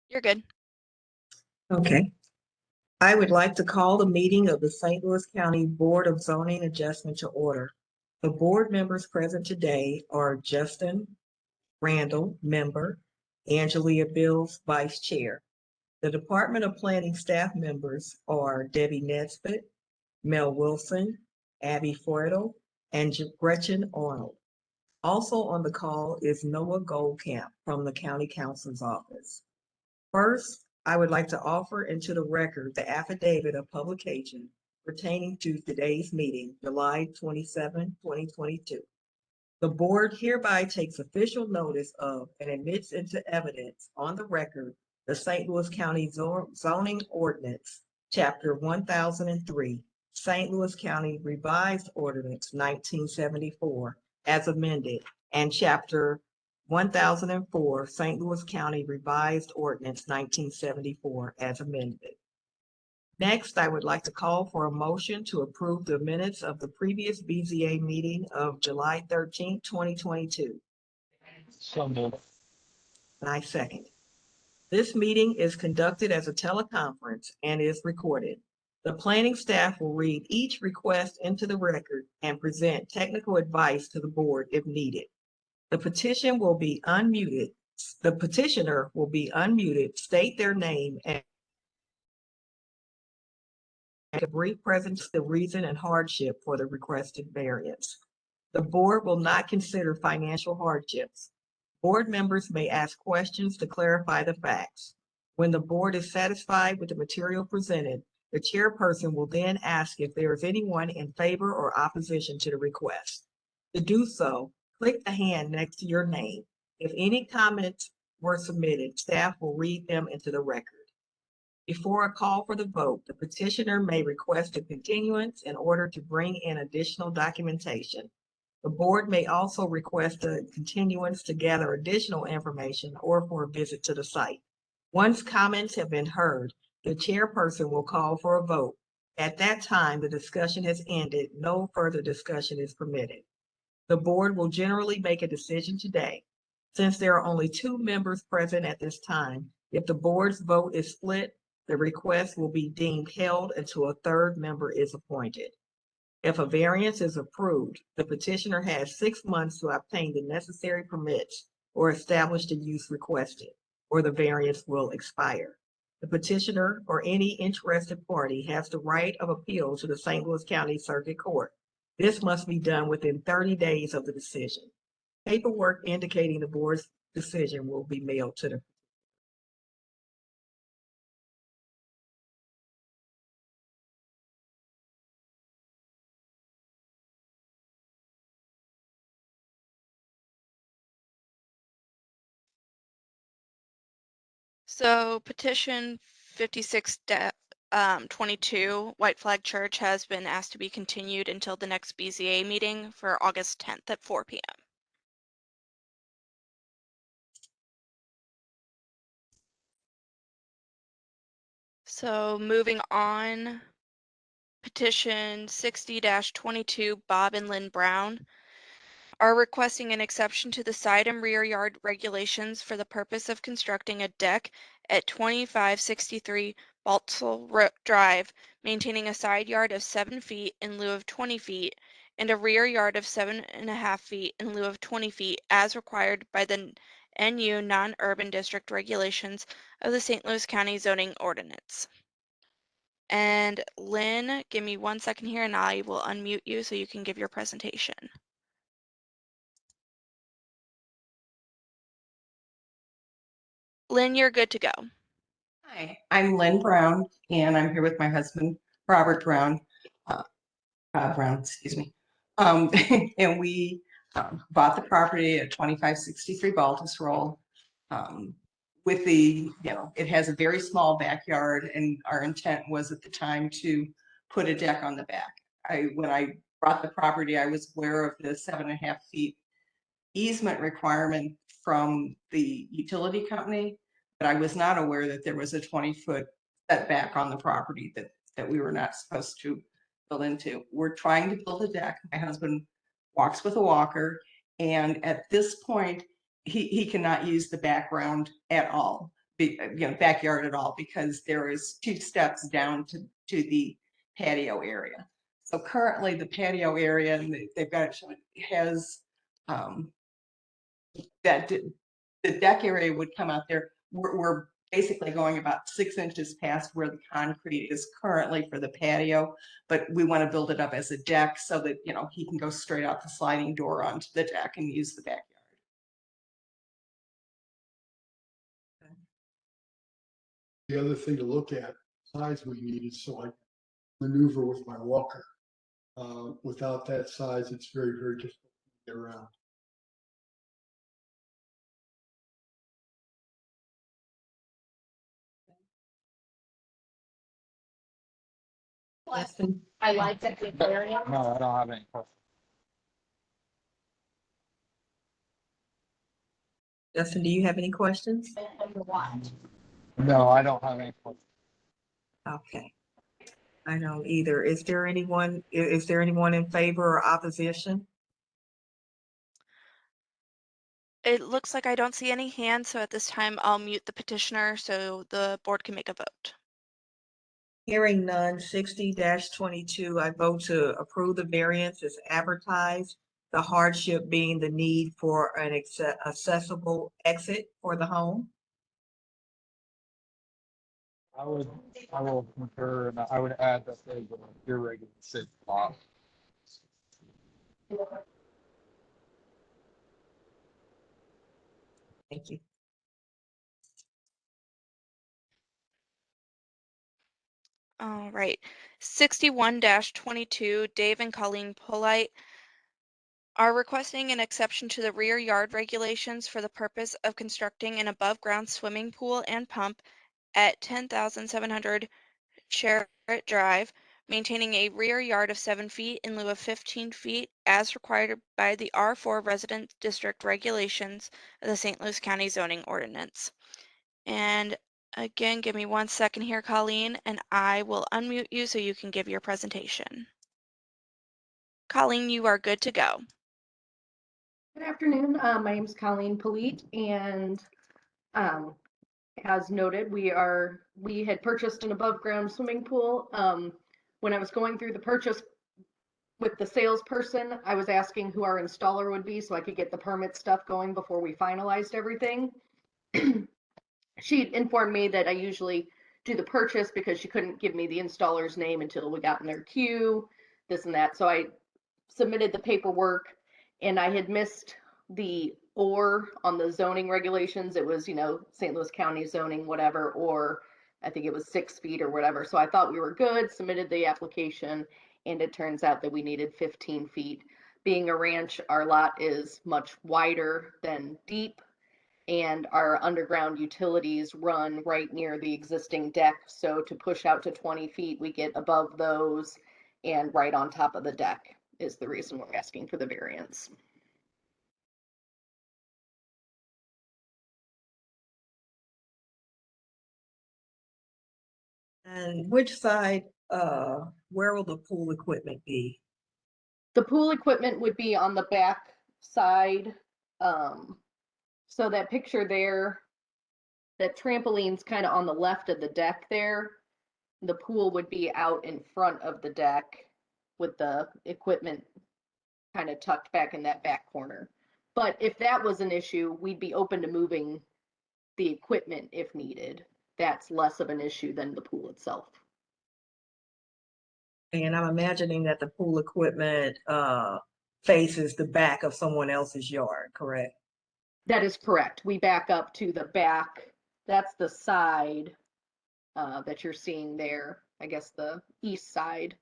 You're good. Okay. I would like to call the meeting of the St. Louis County Board of Zoning Adjustment to order. The board members present today are Justin Randall, member, Angelia Bills, vice chair. The Department of Planning staff members are Debbie Nesbitt, Mel Wilson, Abby Feudal, and Gretchen Arnold. Also on the call is Noah Goldcamp from the County Counsel's Office. First, I would like to offer into the record the affidavit of publication pertaining to today's meeting, July 27, 2022. The board hereby takes official notice of and admits into evidence on the record the St. Louis County Zoning Ordinance, Chapter 1003, St. Louis County Revised Ordinance 1974, as amended, and Chapter 1004, St. Louis County Revised Ordinance 1974, as amended. Next, I would like to call for a motion to approve the minutes of the previous BZA meeting of July 13, 2022. So moved. And I second. This meeting is conducted as a teleconference and is recorded. The planning staff will read each request into the record and present technical advice to the board if needed. The petitioner will be unmuted, state their name, and a brief presentation of the reason and hardship for the requested variance. The board will not consider financial hardships. Board members may ask questions to clarify the facts. When the board is satisfied with the material presented, the chairperson will then ask if there is anyone in favor or opposition to the request. To do so, click the hand next to your name. If any comments were submitted, staff will read them into the record. Before a call for the vote, the petitioner may request a continuance in order to bring in additional documentation. The board may also request a continuance to gather additional information or for a visit to the site. Once comments have been heard, the chairperson will call for a vote. At that time, the discussion has ended. No further discussion is permitted. The board will generally make a decision today. Since there are only 2 members present at this time, if the board's vote is split, the request will be deemed held until a 3rd member is appointed. If a variance is approved, the petitioner has 6 months to obtain the necessary permits or establish the use requested, or the variance will expire. The petitioner or any interested party has the right of appeal to the St. Louis County Circuit Court. This must be done within 30 days of the decision. Paperwork indicating the board's decision will be mailed to the So petition 56-22, White Flag Church, has been asked to be continued until the next BZA meeting for August 10th at 4 p.m. So moving on, petition 60-22, Bob and Lynn Brown are requesting an exception to the side and rear yard regulations for the purpose of constructing a deck at 2563 Baltzell Drive, maintaining a side yard of 7 feet in lieu of 20 feet and a rear yard of 7.5 feet in lieu of 20 feet as required by the NU non-urban district regulations of the St. Louis County Zoning Ordinance. And Lynn, give me 1 second here and I will unmute you so you can give your presentation. Lynn, you're good to go. Hi, I'm Lynn Brown, and I'm here with my husband, Robert Brown, excuse me. And we bought the property at 2563 Baltus Roll. With the, it has a very small backyard, and our intent was at the time to put a deck on the back. When I bought the property, I was aware of the 7.5 feet easement requirement from the utility company, but I was not aware that there was a 20-foot setback on the property that we were not supposed to build into. We're trying to build a deck. My husband walks with a walker, and at this point, he cannot use the background at all. backyard at all, because there is 2 steps down to the patio area. So currently the patio area, and they've got it shown, has that the deck area would come out there. We're basically going about 6 inches past where the concrete is currently for the patio, but we want to build it up as a deck so that, he can go straight out the sliding door onto the deck and use the backyard. The other thing to look at, size we need, is so I maneuver with my walker. Without that size, it's very, very difficult to get around. Justin? I like that the area. No, I don't have any questions. Justin, do you have any questions? Number one. No, I don't have any questions. Okay. I don't either. Is there anyone in favor or opposition? It looks like I don't see any hands, so at this time I'll mute the petitioner so the board can make a vote. Hearing none, 60-22, I vote to approve the variance as advertised. The hardship being the need for an accessible exit for the home. I will concur, and I would add that there's an irregular shape lot. Thank you. All right, 61-22, Dave and Colleen Polite are requesting an exception to the rear yard regulations for the purpose of constructing an above-ground swimming pool and pump at 10,700 Sherritt Drive, maintaining a rear yard of 7 feet in lieu of 15 feet as required by the R4 Resident District regulations of the St. Louis County Zoning Ordinance. And again, give me 1 second here, Colleen, and I will unmute you so you can give your presentation. Colleen, you are good to go. Good afternoon. My name is Colleen Polite, and as noted, we had purchased an above ground swimming pool. When I was going through the purchase with the salesperson, I was asking who our installer would be so I could get the permit stuff going before we finalized everything. She informed me that I usually do the purchase because she couldn't give me the installer's name until we got in their queue, this and that. So I submitted the paperwork, and I had missed the or on the zoning regulations. It was, St. Louis County zoning, whatever, or I think it was 6 feet or whatever. So I thought we were good, submitted the application, and it turns out that we needed 15 feet. Being a ranch, our lot is much wider than deep, and our underground utilities run right near the existing deck. So to push out to 20 feet, we get above those and right on top of the deck is the reason we're asking for the variance. And which side, where will the pool equipment be? The pool equipment would be on the back side. So that picture there, that trampoline's kind of on the left of the deck there. The pool would be out in front of the deck with the equipment kind of tucked back in that back corner. But if that was an issue, we'd be open to moving the equipment if needed. That's less of an issue than the pool itself. And I'm imagining that the pool equipment faces the back of someone else's yard, correct? That is correct. We back up to the back. That's the side that you're seeing there. I guess the east side.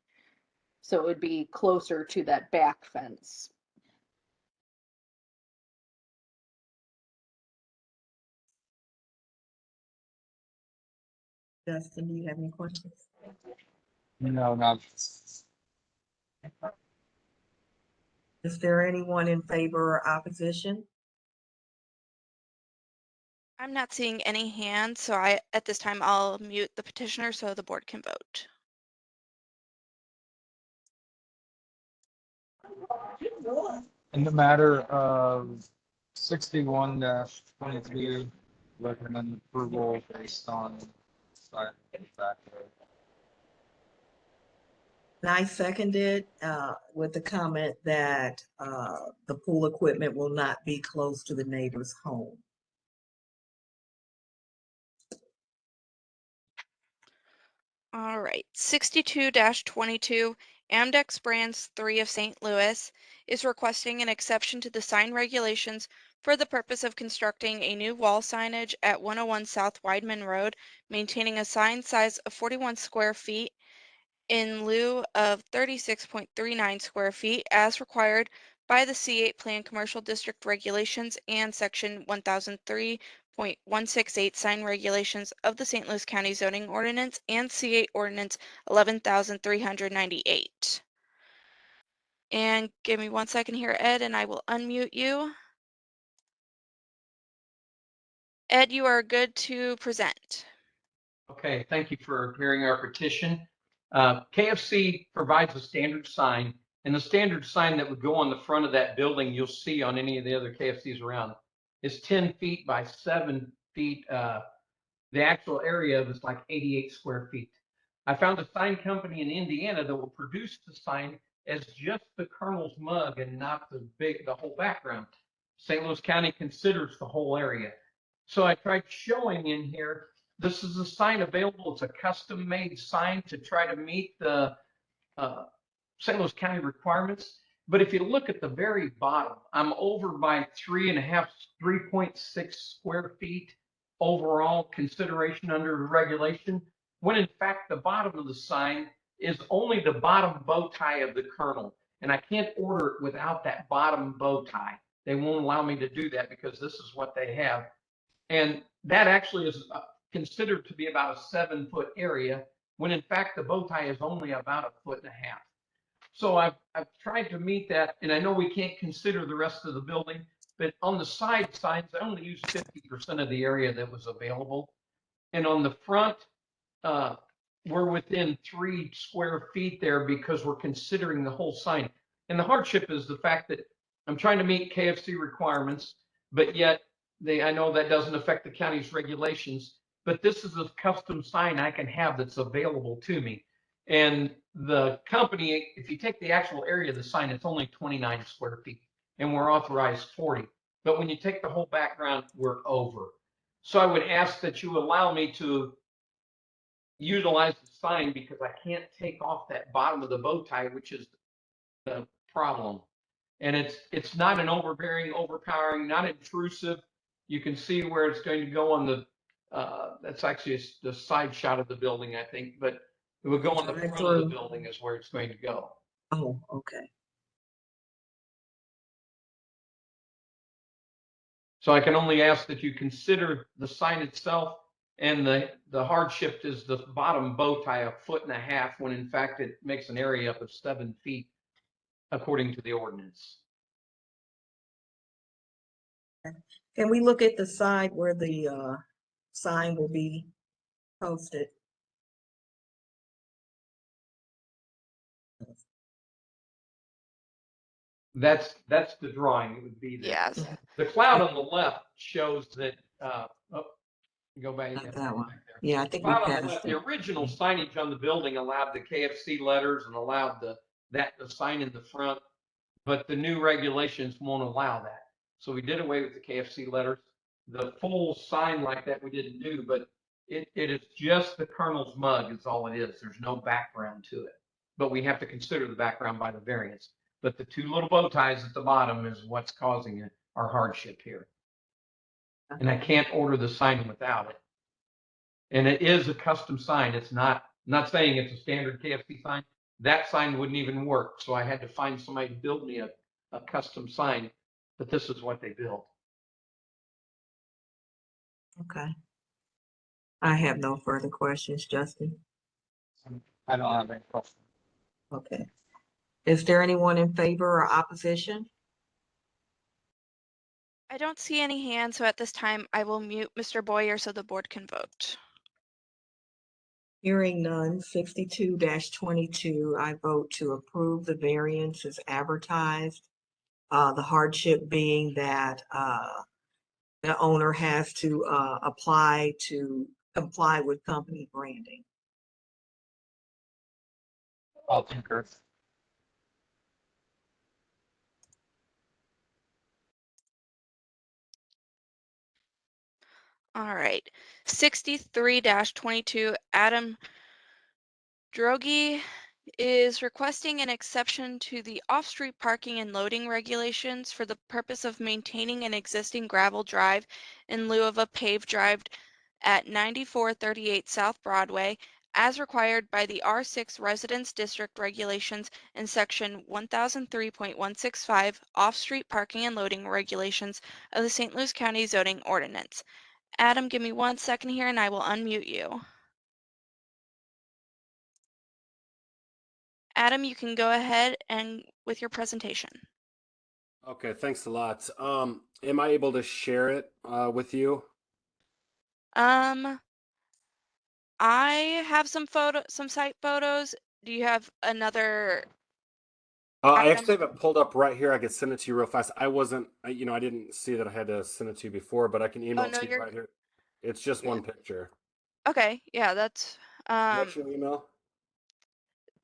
So it would be closer to that back fence. Justin, do you have any questions? No, not. Is there anyone in favor or opposition? I'm not seeing any hands, so at this time I'll mute the petitioner so the board can vote. In the matter of 61-23, recommend approval based on side factor. And I seconded, with the comment that, the pool equipment will not be close to the neighbor's home. All right, 62-22, Amdex Brands 3 of St. Louis is requesting an exception to the sign regulations for the purpose of constructing a new wall signage at 101 South Wideman Road, maintaining a sign size of 41 square feet in lieu of 36.39 square feet as required by the C8 Plan Commercial District Regulations and Section 1003.168 sign regulations of the St. Louis County Zoning Ordinance and C8 Ordinance 11,398. And give me 1 second here, Ed, and I will unmute you. Ed, you are good to present. Okay, thank you for hearing our petition. KFC provides a standard sign, and the standard sign that would go on the front of that building you'll see on any of the other KFCs around is 10 feet by 7 feet. The actual area is like 88 square feet. I found a sign company in Indiana that will produce the sign as just the Colonel's mug and not the whole background. St. Louis County considers the whole area. So I tried showing in here, this is a sign available. It's a custom made sign to try to meet the St. Louis County requirements. But if you look at the very bottom, I'm over by 3.6 square feet overall consideration under the regulation, when in fact the bottom of the sign is only the bottom bow tie of the Colonel. And I can't order it without that bottom bow tie. They won't allow me to do that because this is what they have. And that actually is considered to be about a 7-foot area, when in fact the bow tie is only about 1.5 feet. So I've tried to meet that, and I know we can't consider the rest of the building, but on the side signs, I only used 50% of the area that was available. And on the front, we're within 3 square feet there because we're considering the whole sign. And the hardship is the fact that I'm trying to meet KFC requirements, but yet I know that doesn't affect the county's regulations, but this is a custom sign I can have that's available to me. And the company, if you take the actual area of the sign, it's only 29 square feet and we're authorized 40. But when you take the whole background, we're over. So I would ask that you allow me to utilize the sign because I can't take off that bottom of the bow tie, which is the problem. And it's not an overbearing, overpowering, not intrusive. You can see where it's going to go on the, that's actually the side shot of the building, I think, but it would go on the front of the building is where it's going to go. Oh, okay. So I can only ask that you consider the sign itself, and the hardship is the bottom bow tie 1.5 feet, when in fact it makes an area up of 7 feet according to the ordinance. Can we look at the side where the sign will be posted? That's the drawing. It would be there. Yes. The cloud on the left shows that, go back. Not Back that one. there. Yeah, I think we Cloud on the passed left, it. the original signage on the building allowed the KFC letters and allowed the sign in the front, but the new regulations won't allow that. So we did away with the KFC letters. The full sign like that we didn't do, but it is just the Colonel's mug is all it is. There's no background to it, but we have to consider the background by the variance. But the 2 little bow ties at the bottom is what's causing our hardship here. And I can't order the sign without it. And it is a custom sign. It's not saying it's a standard KFC sign. That sign wouldn't even work. So I had to find somebody to build me a custom sign, but this is what they built. Okay. I have no further questions, Justin. I don't have any questions. Okay. Is there anyone in favor or opposition? I don't see any hands, so at this time I will mute Mr. Boyer so the board can vote. Hearing none, 62-22, I vote to approve the variance as advertised. The hardship being that the owner has to apply to comply with company branding. I'll concur. All right. 63-22, Adam Drogi is requesting an exception to the off-street parking and loading regulations for the purpose of maintaining an existing gravel drive in lieu of a paved drive at 9438 South Broadway, as required by the R6 Residence District Regulations and Section 1003.165 Off-Street Parking and Loading Regulations of the St. Louis County Zoning Ordinance. Adam, give me 1 second here and I will unmute you. Adam, you can go ahead and with your presentation. Okay, thanks a lot. Am I able to share it with you? I have some site photos. Do you have another I item? actually have it pulled up right here. I could send it to you real fast. I wasn't, I didn't see that I had to send it to you before, but I can email Oh, it no, to you you're right here. It's just one picture. okay. Yeah, that's What's your email?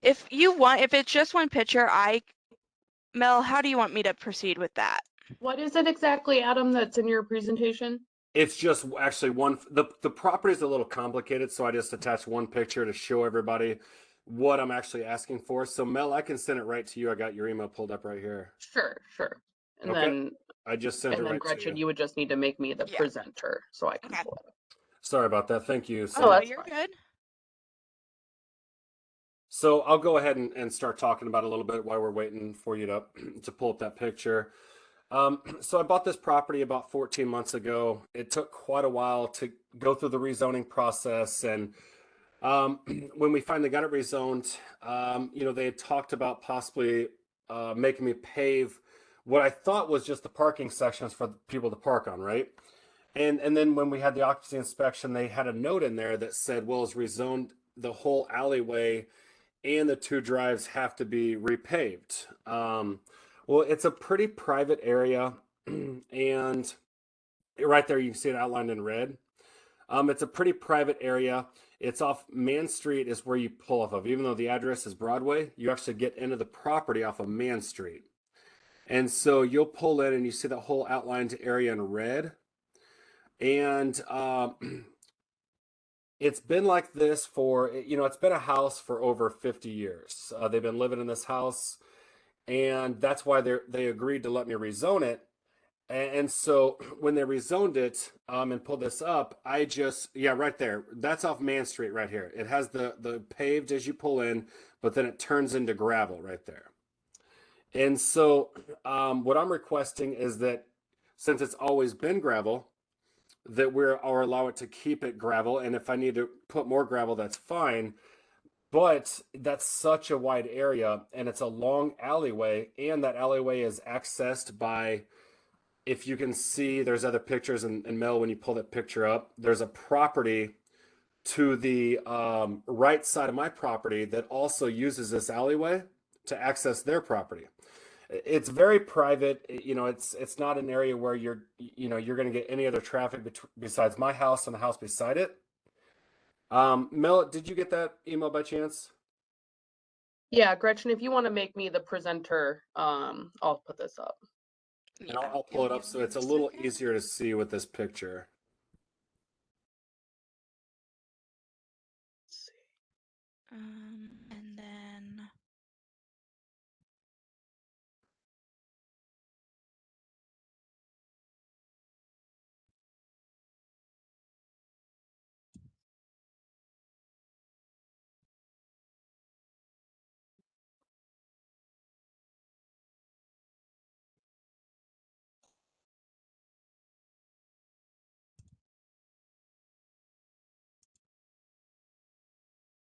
if you want, if it's just one picture, Mel, how do you want me to proceed with that? What is it exactly, Adam, that's in your presentation? It's just actually one. The property is a little complicated, so I just attached one picture to show everybody what I'm actually asking for. So Mel, I can send it right to you. I got your email pulled up right here. Sure. And Okay. I just sent it right Gretchen, to you. you would just need to make me the Yeah. presenter so I can Okay. pull it up. Sorry about that. Thank you. Oh, no, that's you're fine. good. So I'll go ahead and start talking about it a little bit while we're waiting for you to to pull up that picture. So I bought this property about 14 months ago. It took quite a while to go through the rezoning process, and when we finally got it rezoned, they had talked about possibly making me pave what I thought was just the parking sections for people to park on, right? And then when we had the occupancy inspection, they had a note in there that said, well, it's rezoned, the whole alleyway and the two drives have to be repaved. Well, it's a pretty private area, and right there you can see it outlined in red. It's a pretty private area. It's off Main Street is where you pull off of. Even though the address is Broadway, you actually get into the property off of Main Street. And so you'll pull in and you see that whole outlined area in red. And it's been like this for, it's been a house for over 50 years. They've been living in this house, and that's why they agreed to let me rezone it. And so when they rezoned it and pulled this up, right there, that's off Main Street right here. It has the paved as you pull in, but then it turns into gravel right there. And so what I'm requesting is that since it's always been gravel, that or allow it to keep it gravel. And if I need to put more gravel, that's fine. But that's such a wide area, and it's a long alleyway, and that alleyway is accessed by, if you can see, there's other pictures, and Mel, when you pull that picture up, there's a property to the right side of my property that also uses this alleyway to access their property. It's very private. It's not an area where you're going to get any other traffic besides my house and the house beside it. Mel, did you get that email by chance? Yeah, Gretchen, if you want to make me the presenter, I'll put this up. And I'll pull it up so it's a little easier to see with this picture. Let's see. And then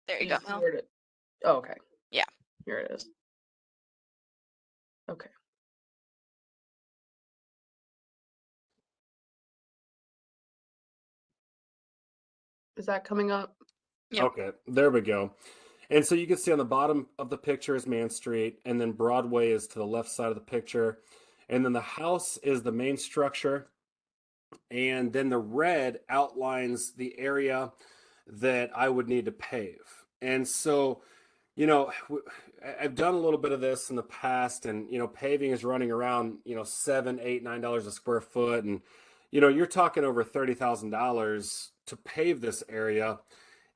there you go, Mel. Oh, okay. Yeah. Here it is. Okay. Is that coming up? Yep. Okay, there we go. And so you can see on the bottom of the picture is Main Street, and then Broadway is to the left side of the picture. And then the house is the main structure. And then the red outlines the area that I would need to pave. And so, you know, I've done a little bit of this in the past, and, you know, paving is running around, you know, $7, $8, $9 a square foot. And, you know, you're talking over $30,000 to pave this area.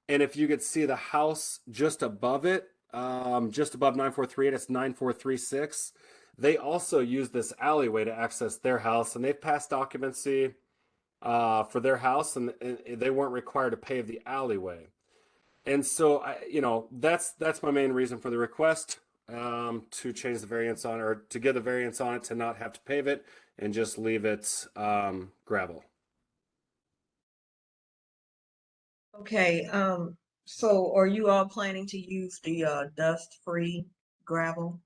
And if you could see the house just above it, just above 943, it's 9436. They also use this alleyway to access their house, and they've passed occupancy for their house, and they weren't required to pave the alleyway. And so, you know, that's my main reason for the request, to change the variance on, or to give the variance on it, to not have to pave it and just leave it gravel. Okay, so are you all planning to use the dust-free gravel?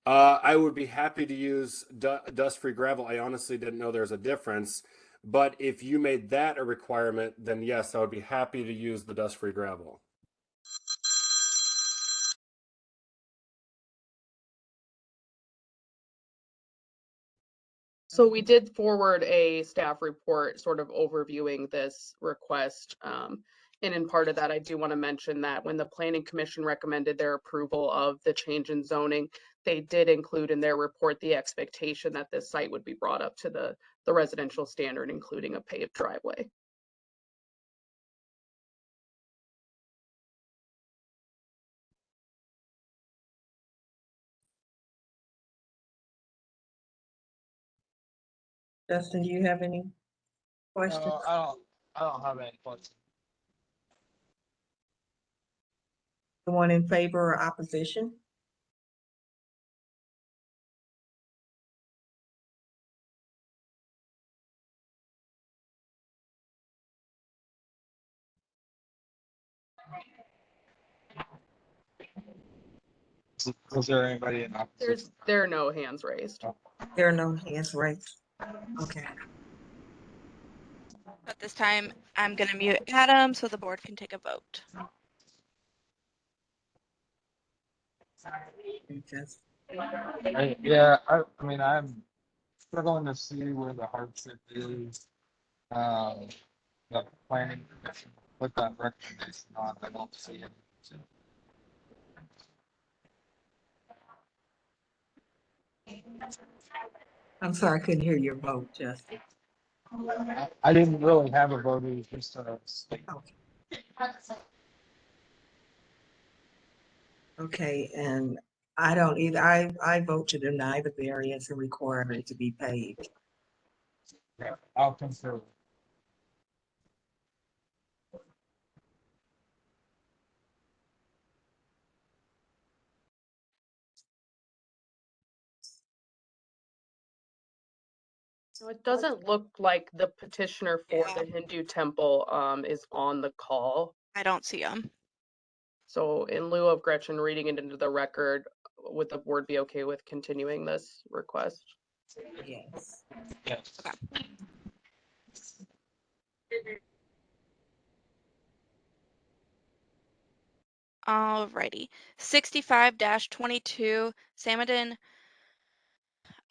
I would be happy to use dust-free gravel. I honestly didn't know there's a difference, but if you made that a requirement, then yes, I would be happy to use the dust-free gravel. So we did forward a staff report sort of overviewing this request. And in part of that, I do want to mention that when the Planning Commission recommended their approval of the change in zoning, they did include in their report the expectation that this site would be brought up to the residential standard, including a paved driveway. Justin, do you have any questions? No, I don't have any questions. Anyone in favor or opposition? Was there anybody in opposition? There are no hands raised. There are no hands raised. Okay. At this time, I'm going to mute Adam so the board can take a vote. Yeah, I mean, I'm struggling to see where the hardship is. The planning commission put that recommendation on, I don't see it. I'm sorry, I couldn't hear your vote, Justin. I didn't really have a vote, it was just a statement. Okay. Okay, and I don't either. I vote to deny the variance and require it to be paid. Yeah, I'll consider. So it doesn't look like the petitioner for Yeah. the Hindu temple is on the call. I don't see him. So in lieu of Gretchen reading it into the record, would the board be okay with continuing this request? Yes. Yes. Okay. Alrighty. 65-22, Samadin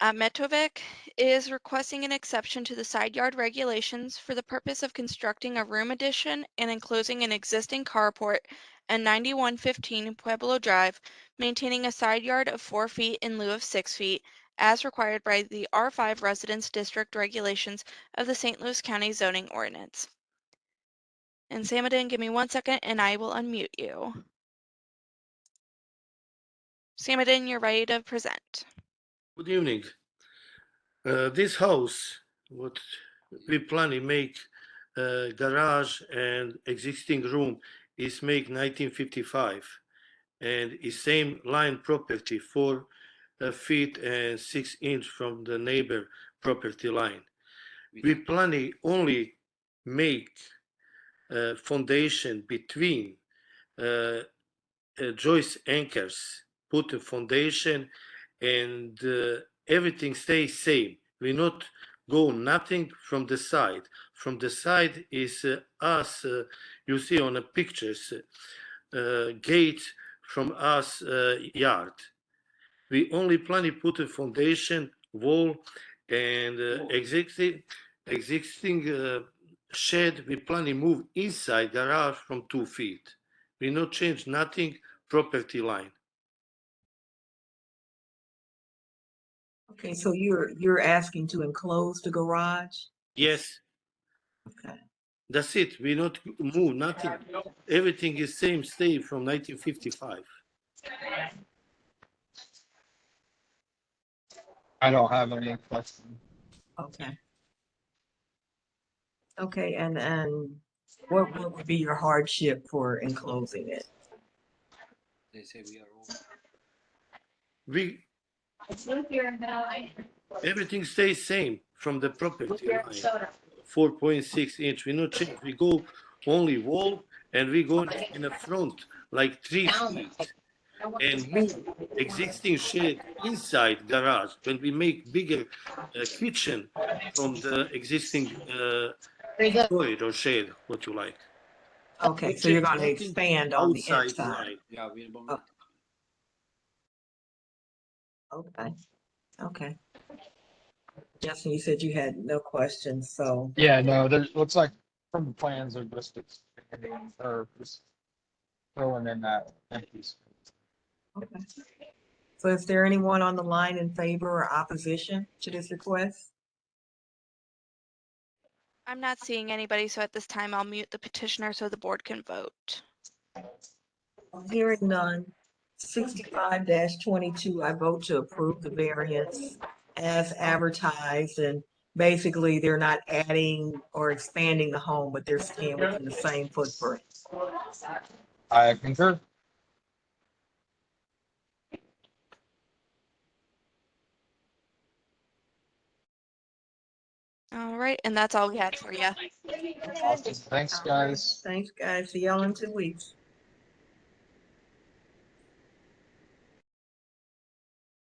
Metovic is requesting an exception to the side yard regulations for the purpose of constructing a room addition and enclosing an existing carport at 9115 Pueblo Drive, maintaining a side yard of 4 feet in lieu of 6 feet, as required by the R5 Residence District regulations of the St. Louis County Zoning Ordinance. And Samadin, give me 1 second and I will unmute you. Samadin, you're ready to present. Good evening. This house, what we plan to make garage and existing room is make 1955 and is same line property 4 feet and 6 inch from the neighbor property line. We plan to only make foundation between joist anchors, put a foundation and everything stays same. We not go nothing from the side. From the side is us, you see on the pictures, gate from us yard. We only plan to put a foundation wall and exactly Existing shed, we plan to move inside garage from 2 feet. We not change nothing property line. Okay, so you're asking to enclose the garage? Yes, Okay. that's it. We not move nothing. Everything is same, stay from 1955. I don't have any questions. Okay. Okay, and what would be your hardship for enclosing it? They say we are over. We everything stays same from the property line. 4.6 inch. We not change. We go only wall and we go in the front like 3 feet and move existing shed inside garage. When we make bigger kitchen from the existing storage or shed, what you like. Okay, so you're gonna Nothing expand on the outside inside. line. Yeah, we don't. Oh. Okay, okay. Justin, you said you had no questions, so, Yeah, no, there looks like from the plans they're just expanding or just filling in that empty space. okay. So is there anyone on the line in favor or opposition to this request? I'm not seeing anybody, so at this time I'll mute the petitioner so the board can vote. Hearing none. 65-22, I vote to approve the variance as advertised, and basically they're not adding or expanding the home, but they're staying within the same footprint. I concur. All right, and that's all we had for you. Awesome. Thanks, guys. Thanks, guys. See y'all in 2 weeks.